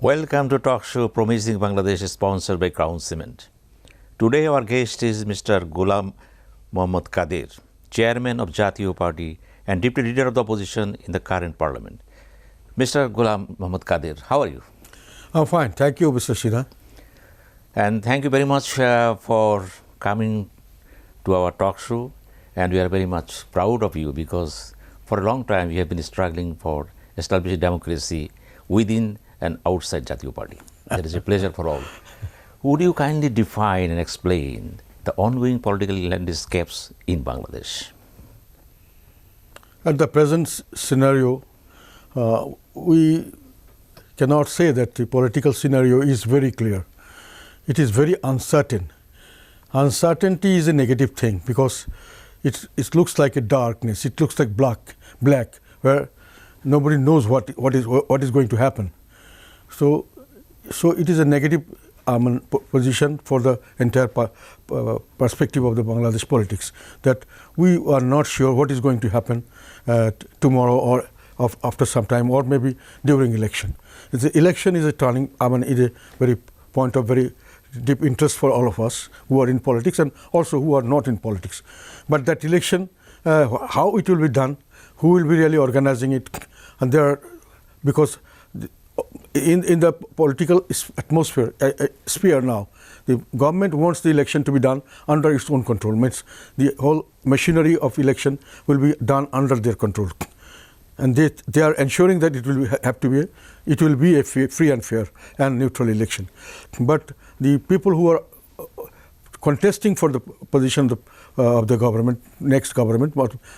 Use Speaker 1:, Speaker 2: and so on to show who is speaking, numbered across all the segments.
Speaker 1: Welcome to Talk Show Promising Bangladesh, sponsored by Crown Cement. Today our guest is Mr. Ghulam Mohammad Kadir, Chairman of Jatiyo Party and Deputy Leader of the Opposition in the current Parliament. Mr. Ghulam Mohammad Kadir, how are you?
Speaker 2: I'm fine. Thank you, Mr. Shira.
Speaker 1: And thank you very much for coming to our talk show. And we are very much proud of you because for a long time we have been struggling for establishing democracy within and outside Jatiyo Party. That is a pleasure for all. Would you kindly define and explain the ongoing political landscapes in Bangladesh?
Speaker 2: At the present scenario, we cannot say that the political scenario is very clear. It is very uncertain. Uncertainty is a negative thing because it looks like a darkness. It looks like black, where nobody knows what is going to happen. So it is a negative position for the entire perspective of the Bangladesh politics, that we are not sure what is going to happen tomorrow or after some time, or maybe during election. The election is a turning, is a very point of very deep interest for all of us who are in politics and also who are not in politics. But that election, how it will be done, who will be really organizing it, and because in the political atmosphere, sphere now, the government wants the election to be done under its own control. Means the whole machinery of election will be done under their control, and they are ensuring that it will be a free and fair and neutral election. But the people who are contesting for the position of the government, next government,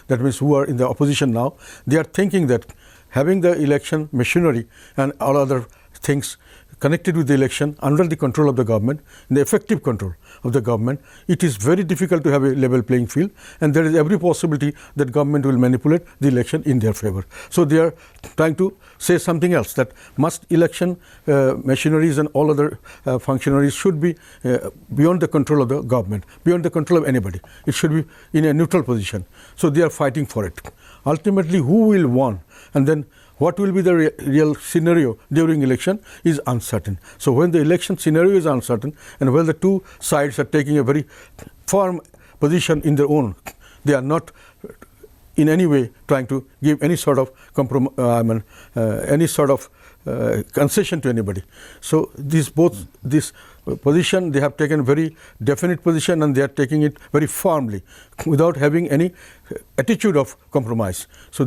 Speaker 2: that means who are in the opposition now, they are thinking that having the election machinery and all other things connected with the election under the control of the government, the effective control of the government, it is very difficult to have a level playing field, and there is every possibility that government will manipulate the election in their favor. So they are trying to say something else, that must election machineries and all other functionaries should be beyond the control of the government, beyond the control of anybody. It should be in a neutral position. So they are fighting for it. Ultimately, who will win, and then what will be the real scenario during election is uncertain. So when the election scenario is uncertain, and when the two sides are taking a very firm position in their own, they are not in any way trying to give any sort of concession to anybody. So this position, they have taken very definite position, and they are taking it very firmly without having any attitude of compromise. So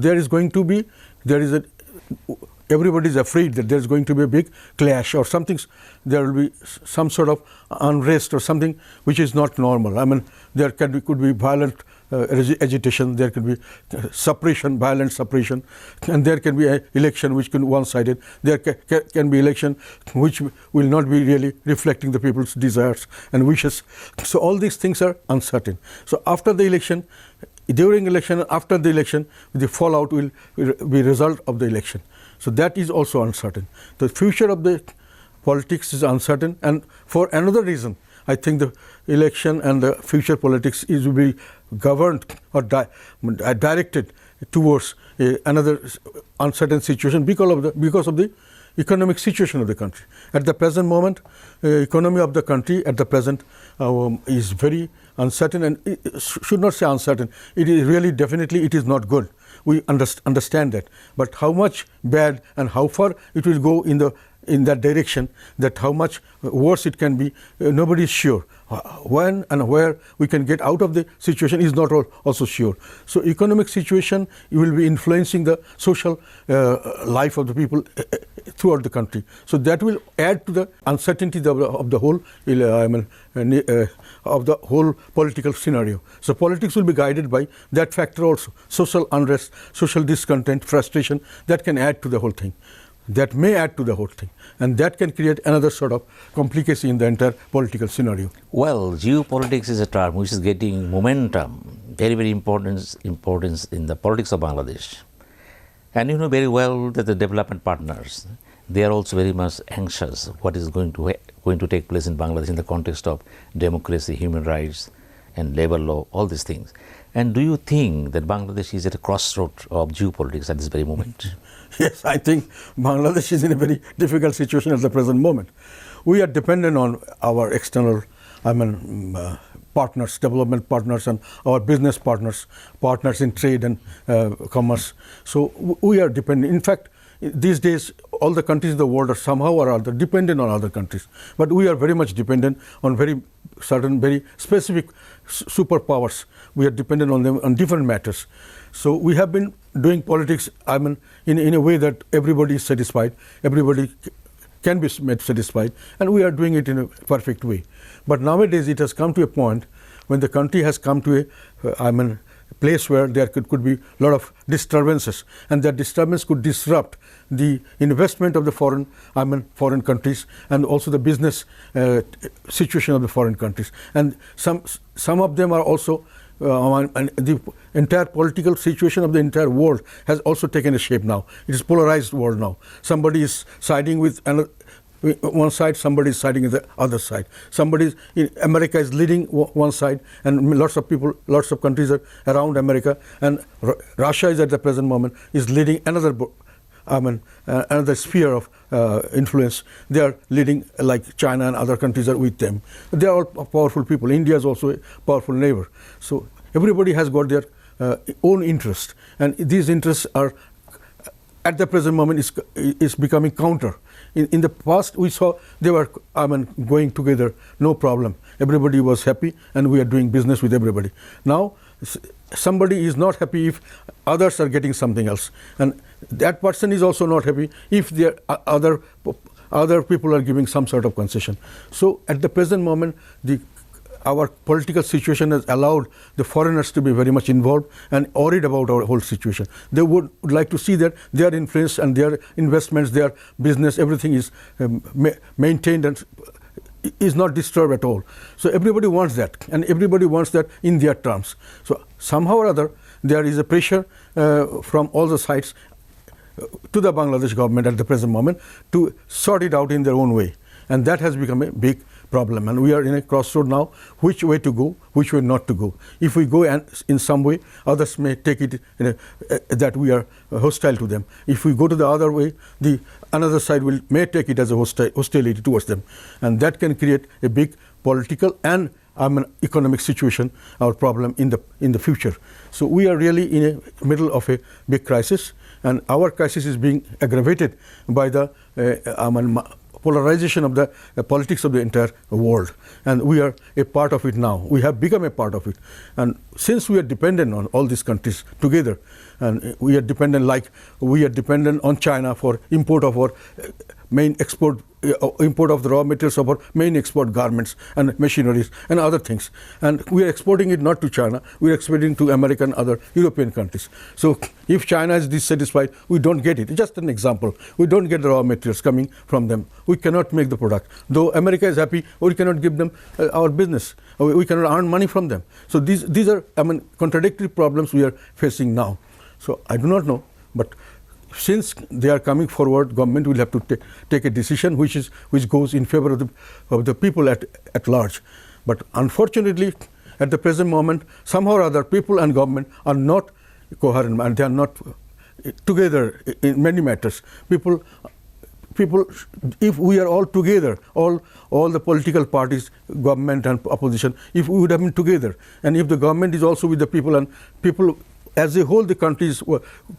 Speaker 2: everybody is afraid that there is going to be a big clash or something. There will be some sort of unrest or something which is not normal. There could be violent agitation, there could be violent suppression, and there can be an election which can be one-sided. There can be election which will not be really reflecting the people's desires and wishes. So all these things are uncertain. So after the election, during election, after the election, the fallout will be result of the election. So that is also uncertain. The future of the politics is uncertain, and for another reason, I think the election and the future politics will be governed or directed towards another uncertain situation because of the economic situation of the country. At the present moment, economy of the country at the present is very uncertain, and should not say uncertain. It is really, definitely, it is not good. We understand that, but how much bad and how far it will go in that direction, that how much worse it can be, nobody is sure. When and where we can get out of the situation is not also sure. So economic situation will be influencing the social life of the people throughout the country. So that will add to the uncertainty of the whole political scenario. So politics will be guided by that factor also. Social unrest, social discontent, frustration, that can add to the whole thing. That may add to the whole thing, and that can create another sort of complication in the entire political scenario.
Speaker 1: Well, geopolitics is a term which is getting momentum, very, very importance in the politics of Bangladesh. And you know very well that the development partners, they are also very much anxious what is going to take place in Bangladesh in the context of democracy, human rights, and labor law, all these things. And do you think that Bangladesh is at a crossroad of geopolitics at this very moment?
Speaker 2: Yes, I think Bangladesh is in a very difficult situation at the present moment. We are dependent on our external, partners, development partners, and our business partners, partners in trade and commerce. So we are dependent. In fact, these days, all the countries in the world are somehow or other dependent on other countries. But we are very much dependent on very certain, very specific superpowers. We are dependent on them on different matters. So we have been doing politics, in a way that everybody is satisfied, everybody can be made satisfied, and we are doing it in a perfect way. But nowadays it has come to a point when the country has come to a place where there could be a lot of disturbances, and that disturbance could disrupt the investment of the foreign countries, and also the business situation of the foreign countries. And some of them are also and the entire political situation of the entire world has also taken a shape now. It is polarized world now. Somebody is siding with one side, somebody is siding with the other side. America is leading one side, and lots of people, lots of countries are around America, and Russia is at the present moment is leading another sphere of influence. They are leading, like China and other countries are with them. They are all powerful people. India is also a powerful neighbor. So everybody has got their own interest, and these interests are at the present moment is becoming counter. In the past, we saw they were going together, no problem. Everybody was happy, and we are doing business with everybody. Now, somebody is not happy if others are getting something else, and that person is also not happy if there other people are giving some sort of concession. So, at the present moment, our political situation has allowed the foreigners to be very much involved and worried about our whole situation. They would like to see that their influence and their investments, their business, everything is maintained and is not disturbed at all. So everybody wants that, and everybody wants that in their terms. So somehow or other, there is a pressure from all the sides to the Bangladesh government at the present moment to sort it out in their own way. And that has become a big problem, and we are in a crossroad now, which way to go, which way not to go. If we go in some way, others may take it that we are hostile to them. If we go to the other way, another side may take it as a hostility towards them, and that can create a big political and economic situation, our problem in the future. So we are really in the middle of a big crisis, and our crisis is being aggravated by the polarization of the politics of the entire world, and we are a part of it now. We have become a part of it, and since we are dependent on all these countries together, and we are dependent on China for import of our main export, import of the raw materials of our main export garments and machineries and other things, and we are exporting it not to China, we are exporting to America and other European countries. So if China is dissatisfied, we don't get it. Just an example, we don't get the raw materials coming from them. We cannot make the product. Though America is happy, we cannot give them our business. We cannot earn money from them. So these are contradictory problems we are facing now. So I do not know, but since they are coming forward, government will have to take a decision which goes in favor of the people at large. But unfortunately, at the present moment, somehow or other, people and government are not coherent, and they are not together in many matters. People, if we are all together, all the political parties, government and opposition, if we would have been together, and if the government is also with the people, and people as a whole, the countries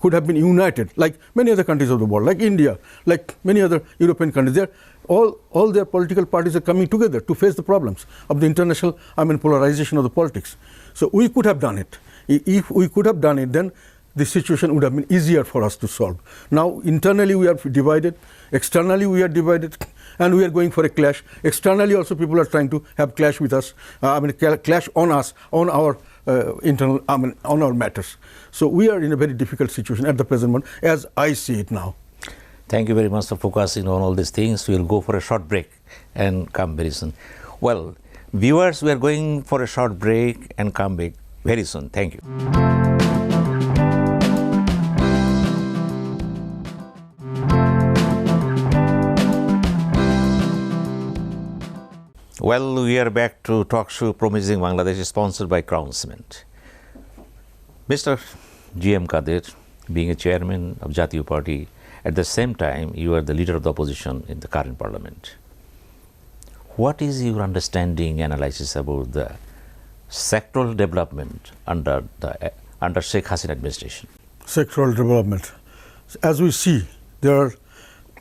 Speaker 2: could have been united, like many other countries of the world, like India, like many other European countries. All their political parties are coming together to face the problems of the international, polarization of the politics. So we could have done it. If we could have done it, then the situation would have been easier for us to solve. Now, internally we are divided, externally we are divided, and we are going for a clash. Externally also people are trying to have clash with us, clash on us, on our internal, on our matters. So we are in a very difficult situation at the present moment, as I see it now.
Speaker 1: Thank you very much for focusing on all these things. We will go for a short break and come very soon. Well, viewers, we are going for a short break and come back very soon. Thank you. Well, we are back to talk show Promising Bangladesh, sponsored by Crown Cement. Mr. G.M. Kadir, being a chairman of Jatiya Party, at the same time you are the leader of the opposition in the current parliament. What is your understanding, analysis about the sectoral development under Sheikh Hasina administration?
Speaker 2: Sectoral development. As we see, there are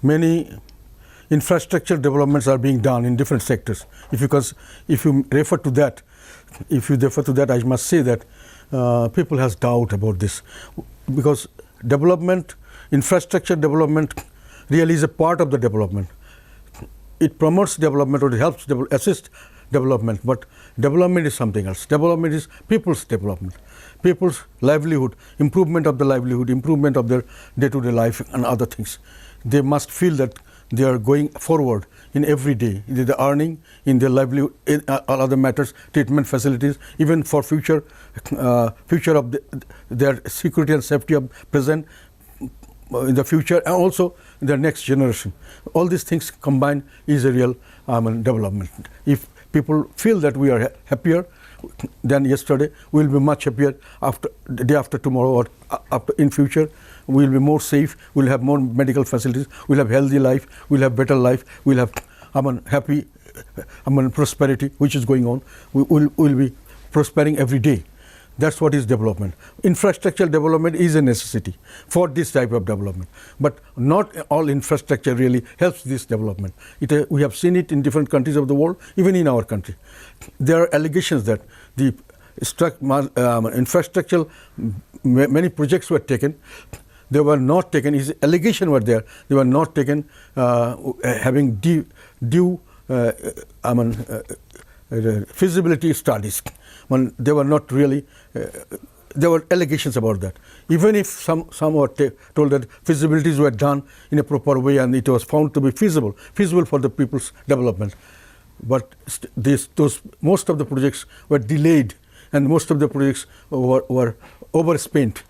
Speaker 2: many infrastructure developments are being done in different sectors. If you refer to that, I must say that people has doubt about this, because infrastructure development really is a part of the development. It promotes development, or it helps assist development, but development is something else. Development is people's development, people's livelihood, improvement of the livelihood, improvement of their day-to-day life and other things. They must feel that they are going forward in every day, in the earning, in their livelihood, in all other matters, treatment facilities, even for future of their security and safety of present, in the future, and also the next generation. All these things combined is a real development. If people feel that we are happier than yesterday, we will be much happier the day after tomorrow, or in future. We will be more safe, we will have more medical facilities, we will have healthy life, we will have better life, we will have happy prosperity which is going on. We will be prospering every day. That's what is development. Infrastructure development is a necessity for this type of development, but not all infrastructure really helps this development. We have seen it in different countries of the world, even in our country. There are allegations that the infrastructure, many projects were taken, they were not taken, allegation were there, they were not taken having due feasibility studies. They were not really, there were allegations about that. Even if some were told that feasibilities were done in a proper way and it was found to be feasible for the people's development. But most of the projects were delayed, and most of the projects were overspent.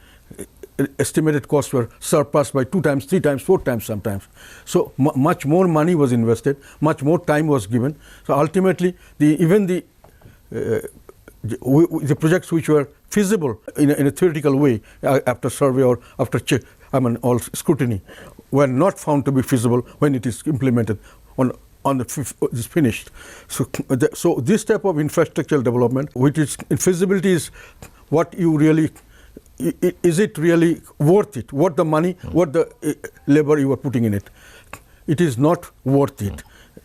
Speaker 2: Estimated costs were surpassed by 2 times, 3 times, 4 times sometimes. So much more money was invested, much more time was given. So ultimately, even the projects which were feasible in a theoretical way after survey or after all scrutiny were not found to be feasible when it is implemented is finished. So this type of infrastructural development, which is feasibility, is what you really. Is it really worth it? What the money, what the labor you are putting in it? It is not worth it.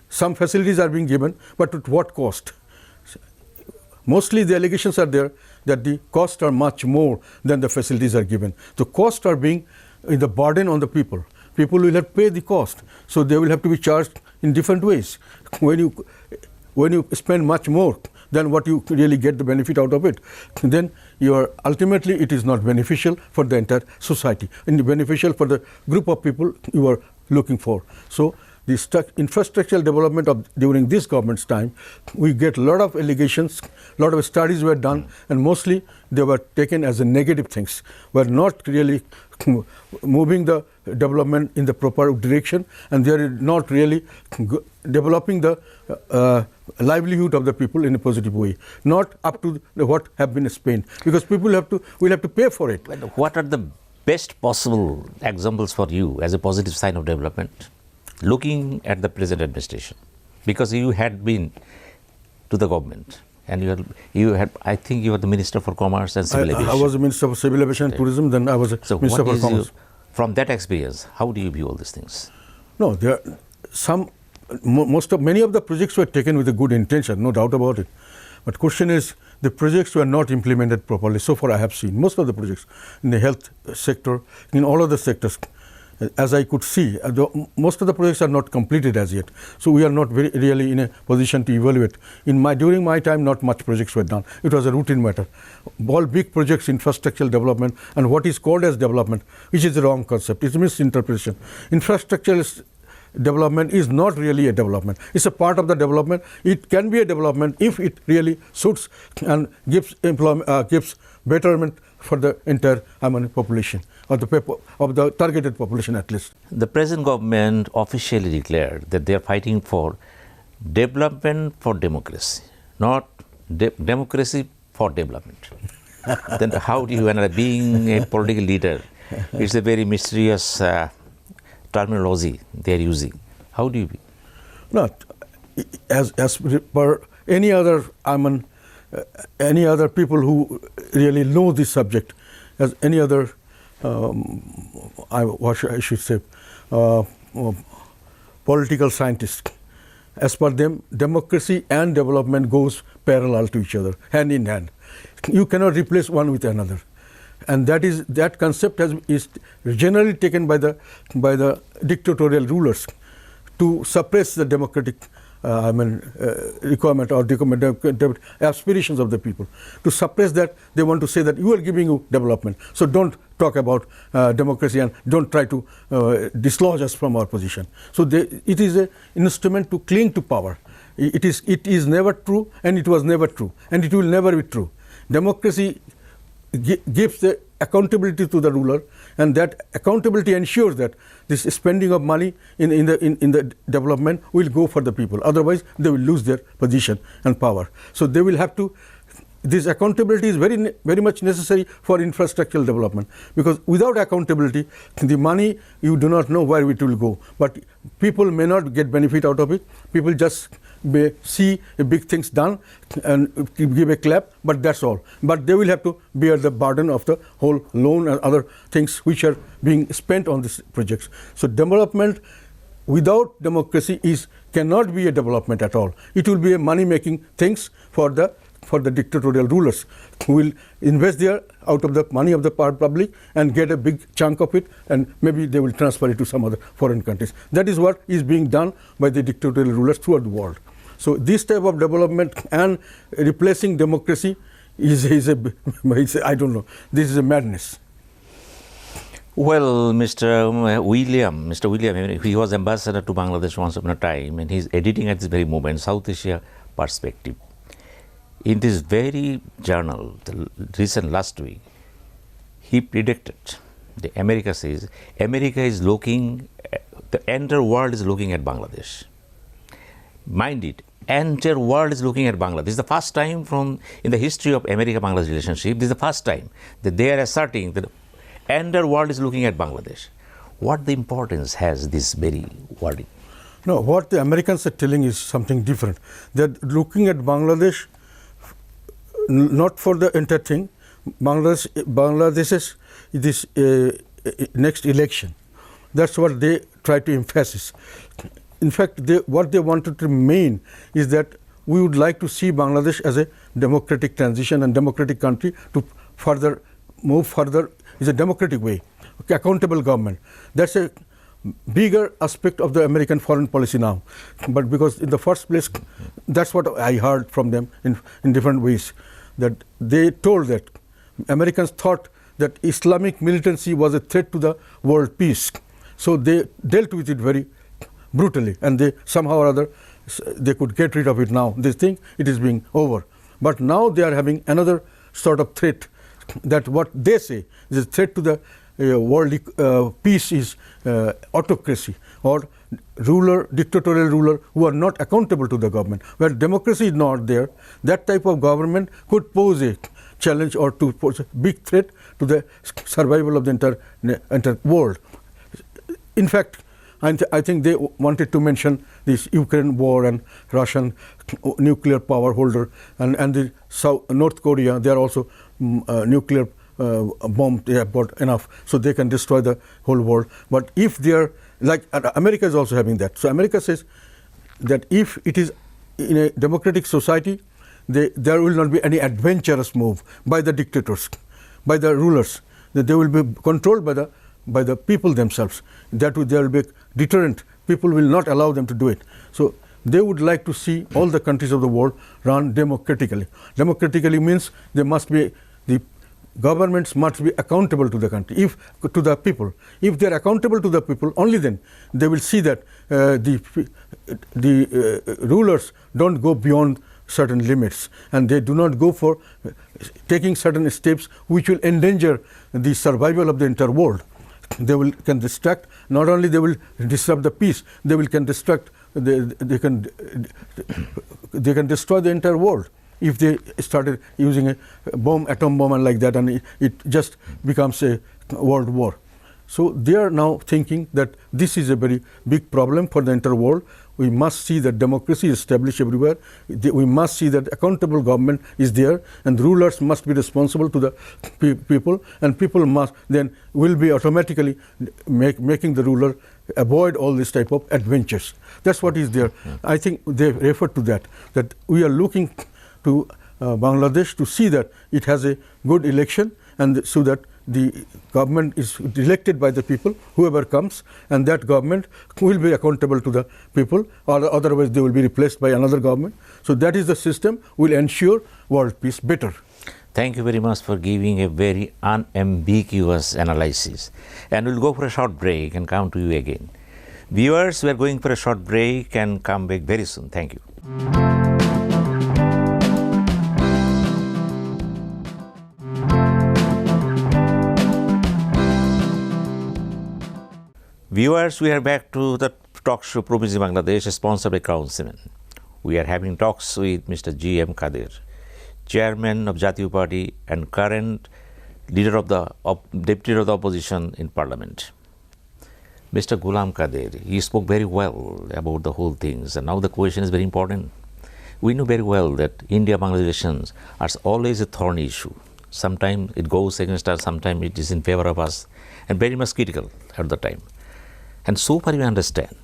Speaker 2: Some facilities are being given, but at what cost? Mostly the allegations are there that the costs are much more than the facilities are given. The costs are being the burden on the people. People will have to pay the cost, so they will have to be charged in different ways. When you spend much more than what you really get the benefit out of it, then ultimately it is not beneficial for the entire society and beneficial for the group of people you are looking for. So the infrastructural development during this government's time, we get a lot of allegations, a lot of studies were done, and mostly they were taken as negative things, were not really moving the development in the proper direction, and they are not really developing the livelihood of the people in a positive way, not up to what have been spent, because people will have to pay for it.
Speaker 1: What are the best possible examples for you as a positive sign of development, looking at the present administration? Because you had been to the government, and I think you were the Minister for Commerce and Civil Aviation.
Speaker 2: I was the Minister for Civil Aviation and Tourism, then I was Minister for Commerce.
Speaker 1: From that experience, how do you view all these things?
Speaker 2: No, there are many of the projects were taken with a good intention, no doubt about it. But question is, the projects were not implemented properly. So far I have seen most of the projects in the health sector, in all other sectors, as I could see, most of the projects are not completed as yet. So we are not really in a position to evaluate. During my time, not much projects were done. It was a routine matter. All big projects, infrastructural development, and what is called as development, which is the wrong concept. It's a misinterpretation. Infrastructural development is not really a development. It's a part of the development. It can be a development if it really suits and gives betterment for the entire population, or of the targeted population at least.
Speaker 1: The present government officially declared that they are fighting for development for democracy, not democracy for development. Then how do you, and being a political leader, it's a very mysterious terminology they are using. How do you be?
Speaker 2: No, as per any other, any other people who really know this subject, as any other, what I should say, political scientist. As per them, democracy and development goes parallel to each other, hand in hand. You cannot replace one with another, and that concept is generally taken by the dictatorial rulers to suppress the democratic requirement or aspirations of the people. To suppress that, they want to say that you are giving you development, so don't talk about democracy and don't try to dislodge us from our position. So it is an instrument to cling to power. It is never true, and it was never true, and it will never be true. Democracy gives the accountability to the ruler, and that accountability ensures that this spending of money in the development will go for the people. Otherwise, they will lose their position and power. So they will have to. This accountability is very much necessary for infrastructural development, because without accountability, the money, you do not know where it will go. But people may not get benefit out of it. People just may see big things done and give a clap, but that's all. But they will have to bear the burden of the whole loan and other things which are being spent on these projects. So development without democracy cannot be a development at all. It will be a money-making things for the dictatorial rulers, who will invest there out of the money of the public and get a big chunk of it, and maybe they will transfer it to some other foreign countries. That is what is being done by the dictatorial rulers throughout the world. So this type of development and replacing democracy is I don't know, this is a madness.
Speaker 1: Well, Mr. William, he was ambassador to Bangladesh once upon a time, and he's editing at this very moment South Asia Perspective. In this very journal, the recent last week, he predicted, America says, America is looking, the entire world is looking at Bangladesh. Mind it, entire world is looking at Bangladesh. This is the first time in the history of America-Bangladesh relationship, this is the first time that they are asserting that the entire world is looking at Bangladesh. What the importance has this very wording?
Speaker 2: No, what the Americans are telling is something different. They're looking at Bangladesh not for the entire thing. Bangladesh's this next election. That's what they try to emphasize. In fact, what they wanted to mean is that we would like to see Bangladesh as a democratic transition and democratic country to move further is a democratic way, accountable government. That's a bigger aspect of the American foreign policy now. But because in the first place, that's what I heard from them in different ways, that they told that Americans thought that Islamic militancy was a threat to the world peace. So they dealt with it very brutally, and they somehow or other they could get rid of it now. They think it is being over. But now they are having another sort of threat, that what they say is a threat to the world peace is autocracy, or dictatorial ruler who are not accountable to the government. Where democracy is not there, that type of government could pose a challenge or to pose a big threat to the survival of the entire world. In fact, I think they wanted to mention this Ukraine war and Russian nuclear power holder and the North Korea. They are also nuclear bomb. They have got enough, so they can destroy the whole world. But if they are like America is also having that. So America says that if it is in a democratic society, there will not be any adventurous move by the dictators, by the rulers. They will be controlled by the people themselves. There will be a deterrent. People will not allow them to do it. So they would like to see all the countries of the world run democratically. Democratically means the governments must be accountable to the country, to the people. If they are accountable to the people, only then they will see that the rulers don't go beyond certain limits, and they do not go for taking certain steps which will endanger the survival of the entire world. They can distract, not only they will disrupt the peace, they can distract they can destroy the entire world if they started using a bomb, atom bomb, and like that, and it just becomes a world war. So they are now thinking that this is a very big problem for the entire world. We must see that democracy is established everywhere. We must see that accountable government is there, and rulers must be responsible to the people, and people must then will be automatically making the ruler avoid all this type of adventures. That's what is there. I think they refer to that we are looking to Bangladesh to see that it has a good election, and so that the government is elected by the people, whoever comes, and that government will be accountable to the people, or otherwise they will be replaced by another government. So that is the system will ensure world peace better.
Speaker 1: Thank you very much for giving a very unambiguous analysis. And we'll go for a short break and come to you again. Viewers, we are going for a short break and come back very soon. Thank you. Viewers, we are back to the talk show Province Bangladesh, sponsored by Crown Cement. We are having talks with Mr. G.M. Kadir, Chairman of Jatiya Party and current leader of the Deputy Leader of the Opposition in Parliament. Mr. Ghulam Kadir, he spoke very well about the whole things, and now the question is very important. We know very well that India-Bangladesh relations are always a thorny issue. Sometimes it goes against us, sometimes it is in favor of us, and very much critical at the time. And so far we understand,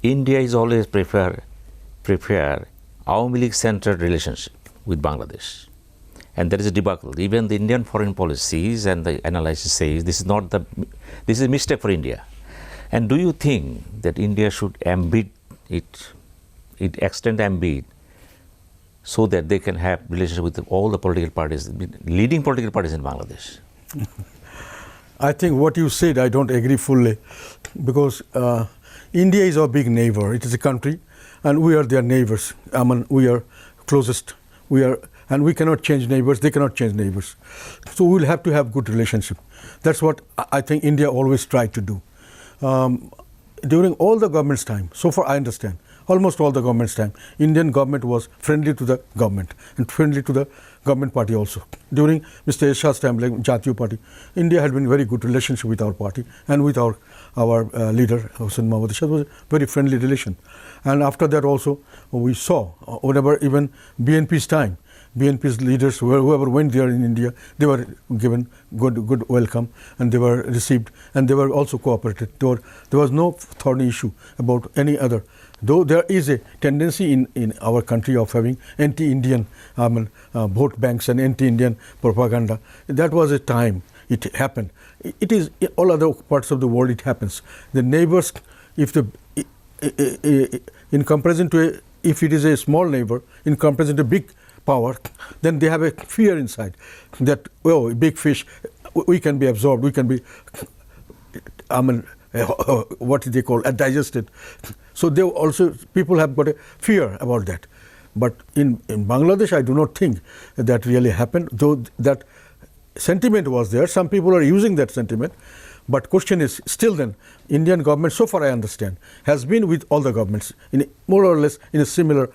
Speaker 1: India is always prefer Awami League-centered relationship with Bangladesh. And there is a debacle. Even the Indian foreign policies and the analysis says this is a mistake for India. And do you think that India should embed extend embed so that they can have relationship with all the political parties, leading political parties in Bangladesh?
Speaker 2: I think what you said, I don't agree fully, because India is our big neighbor. It is a country, and we are their neighbors. I mean, we are closest. And we cannot change neighbors. They cannot change neighbors. So we will have to have good relationship. That's what I think India always tried to do. During all the government's time, so far I understand, almost all the government's time, Indian government was friendly to the government and friendly to the government party also. During Mr. Ershad's time, like Jatiya Party, India had been very good relationship with our party and with our leader, Hossain Mohammad Ershad, was a very friendly relation. And after that also, we saw, whenever even BNP's time, BNP's leaders, whoever went there in India, they were given good welcome, and they were received, and they were also cooperated. There was no thorny issue about any other. Though there is a tendency in our country of having anti-Indian vote banks and anti-Indian propaganda. That was a time it happened. It is in all other parts of the world it happens. The neighbors, if in comparison to if it is a small neighbor, in comparison to big power, then they have a fear inside that, oh, big fish, we can be absorbed, we can be, what they call, digested. So they also, people have got a fear about that. But in Bangladesh, I do not think that really happened, though that sentiment was there. Some people are using that sentiment. But question is, still then, Indian government, so far I understand, has been with all the governments in more or less in a similar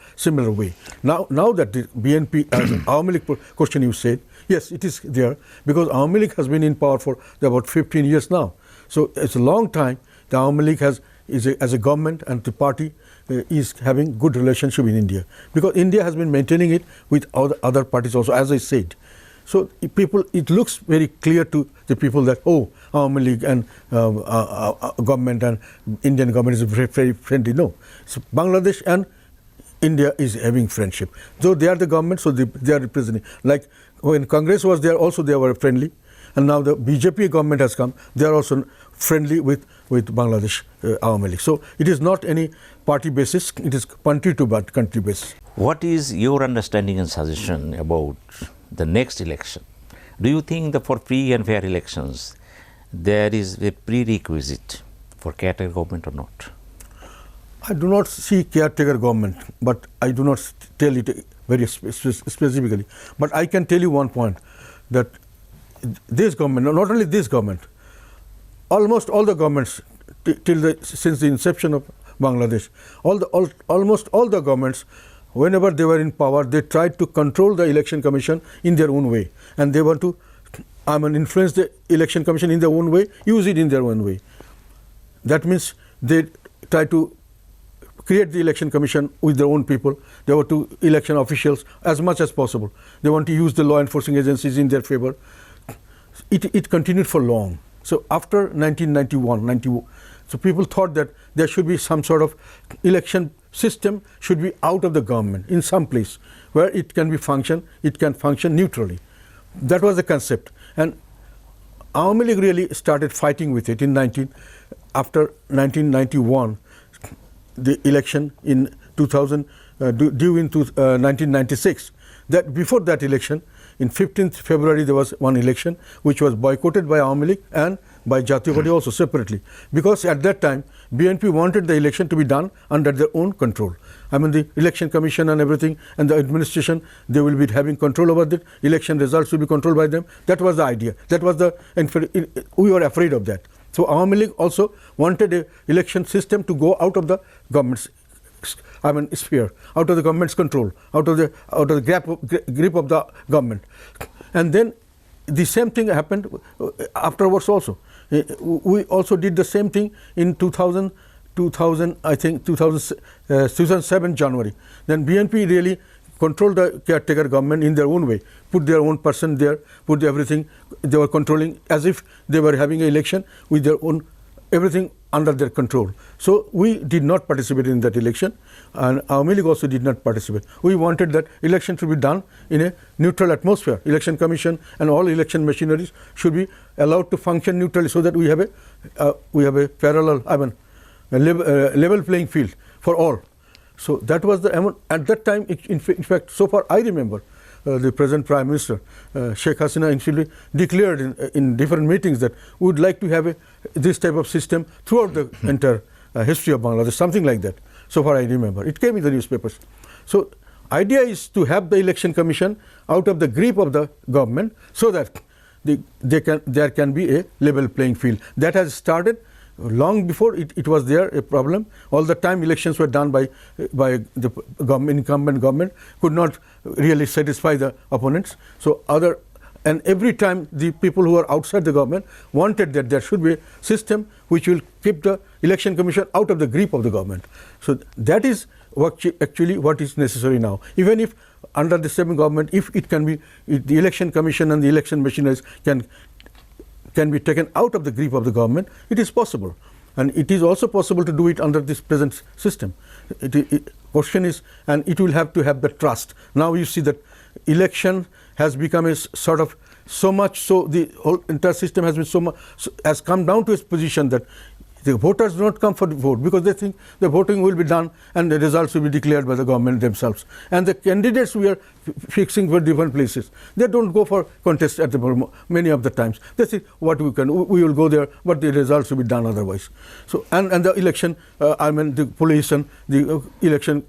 Speaker 2: way. Now that the BNP, Awami League question you said, yes, it is there, because Awami League has been in power for about 15 years now. So it's a long time. The Awami League as a government and the party is having good relationship in India, because India has been maintaining it with other parties also, as I said. So it looks very clear to the people that, oh, Awami League and government and Indian government is very, very friendly. No, so Bangladesh and India is having friendship. Though they are the government, so they are representing. Like when Congress was there, also they were friendly, and now the BJP government has come. They are also friendly with Bangladesh Awami League. So it is not any party basis; it is country to country basis.
Speaker 1: What is your understanding and suggestion about the next election? Do you think that for free and fair elections, there is a prerequisite for caretaker government or not?
Speaker 2: I do not see caretaker government, but I do not tell it very specifically. But I can tell you one point, that this government, not only this government, almost all the governments since the inception of Bangladesh, almost all the governments, whenever they were in power, they tried to control the election commission in their own way, and they want to influence the election commission in their own way, use it in their own way. That means they try to create the election commission with their own people. They want to election officials as much as possible. They want to use the law enforcing agencies in their favor. It continued for long. So after 1991, so people thought that there should be some sort of election system should be out of the government in some place where it can function neutrally. That was the concept. And Awami League really started fighting with it after 1991, the election in 2000, due in 1996. That before that election, in 15th February, there was one election which was boycotted by Awami League and by Jatiya Party also separately, because at that time BNP wanted the election to be done under their own control. The election commission and everything and the administration, they will be having control over the election results will be controlled by them. That was the idea. That was we were afraid of that. So Awami League also wanted a election system to go out of the government's sphere, out of the government's control, out of the grip of the government. And then the same thing happened afterwards also. We also did the same thing in 2007 January. Then BNP really controlled the caretaker government in their own way, put their own person there, put everything. They were controlling as if they were having an election with their own, everything under their control. So we did not participate in that election, and Awami League also did not participate. We wanted that election to be done in a neutral atmosphere. Election commission and all election machineries should be allowed to function neutrally, so that we have a parallel, level playing field for all. So that was at that time. In fact, so far I remember, the present Prime Minister, Sheikh Hasina, actually declared in different meetings that we would like to have this type of system throughout the entire history of Bangladesh, something like that. So far I remember. It came in the newspapers. So idea is to have the election commission out of the grip of the government, so that there can be a level playing field. That has started long before it was there a problem. All the time elections were done by the incumbent government, could not really satisfy the opponents. So and every time the people who are outside the government wanted that there should be a system which will keep the election commission out of the grip of the government. So that is actually what is necessary now. Even if under the same government, if the election commission and the election machineries can be taken out of the grip of the government, it is possible. And it is also possible to do it under this present system. Question is, and it will have to have the trust. Now you see that election has become a sort of so much, so the whole entire system has come down to its position that the voters do not come for the vote, because they think the voting will be done and the results will be declared by the government themselves. And the candidates we are fixing for different places, they don't go for contest at many of the times. They say we will go there, but the results will be done otherwise. So and the election, the police and the election,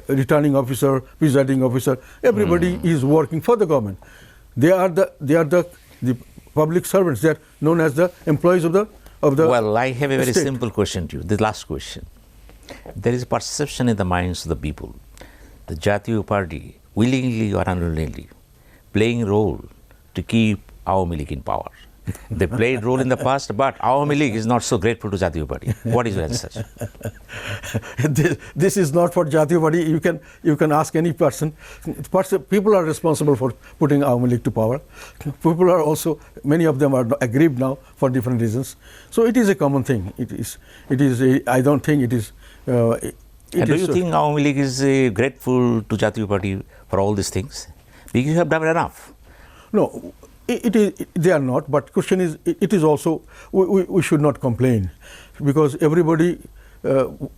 Speaker 2: returning officer, presiding officer, everybody is working for the government. They are the public servants. They are known as the employees of the.
Speaker 1: Well, I have a very simple question to you, the last question. There is a perception in the minds of the people, the Jatiya Party, willingly or unwillingly, playing a role to keep Awami League in power. They played role in the past, but Awami League is not so grateful to Jatiya Party. What is your answer?
Speaker 2: This is not for Jatiya Party. You can ask any person. People are responsible for putting Awami League to power. People are also, many of them are aggrieved now for different reasons. So it is a common thing. I don't think it is.
Speaker 1: Do you think Awami League is grateful to Jatiya Party for all these things? Because you have done enough.
Speaker 2: No. They are not, but question is, it is also, we should not complain, because everybody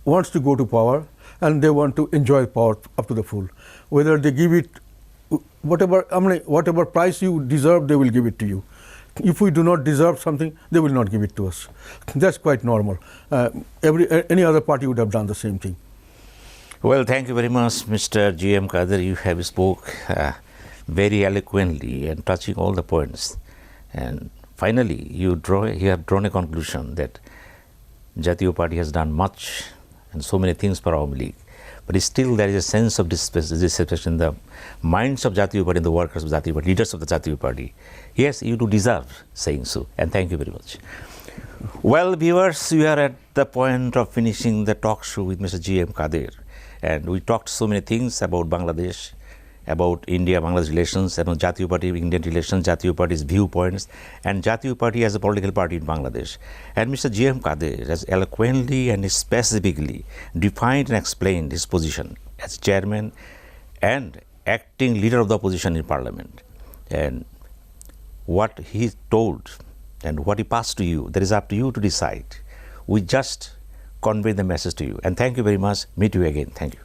Speaker 2: wants to go to power and they want to enjoy power up to the full. Whether they give it, whatever price you deserve, they will give it to you. If we do not deserve something, they will not give it to us. That's quite normal. Any other party would have done the same thing.
Speaker 1: Well, thank you very much, Mr. G.M. Kader. You have spoke very eloquently and touching all the points. And finally, you have drawn a conclusion that Jatiya Party has done much and so many things for Awami League. But still there is a sense of dissatisfaction in the minds of Jatiya Party and the workers of Jatiya Party, leaders of the Jatiya Party. Yes, you do deserve saying so, and thank you very much. Well, viewers, we are at the point of finishing the talk show with Mr. G.M. Kader, and we talked so many things about Bangladesh, about India-Bangladesh relations, about Jatiya Party, Indian relations, Jatiya Party's viewpoints, and Jatiya Party as a political party in Bangladesh. And Mr. G.M. Kader has eloquently and specifically defined and explained his position as chairman and acting leader of the opposition in parliament. And what he told and what he passed to you, that is up to you to decide. We just convey the message to you. And thank you very much. Meet you again. Thank you.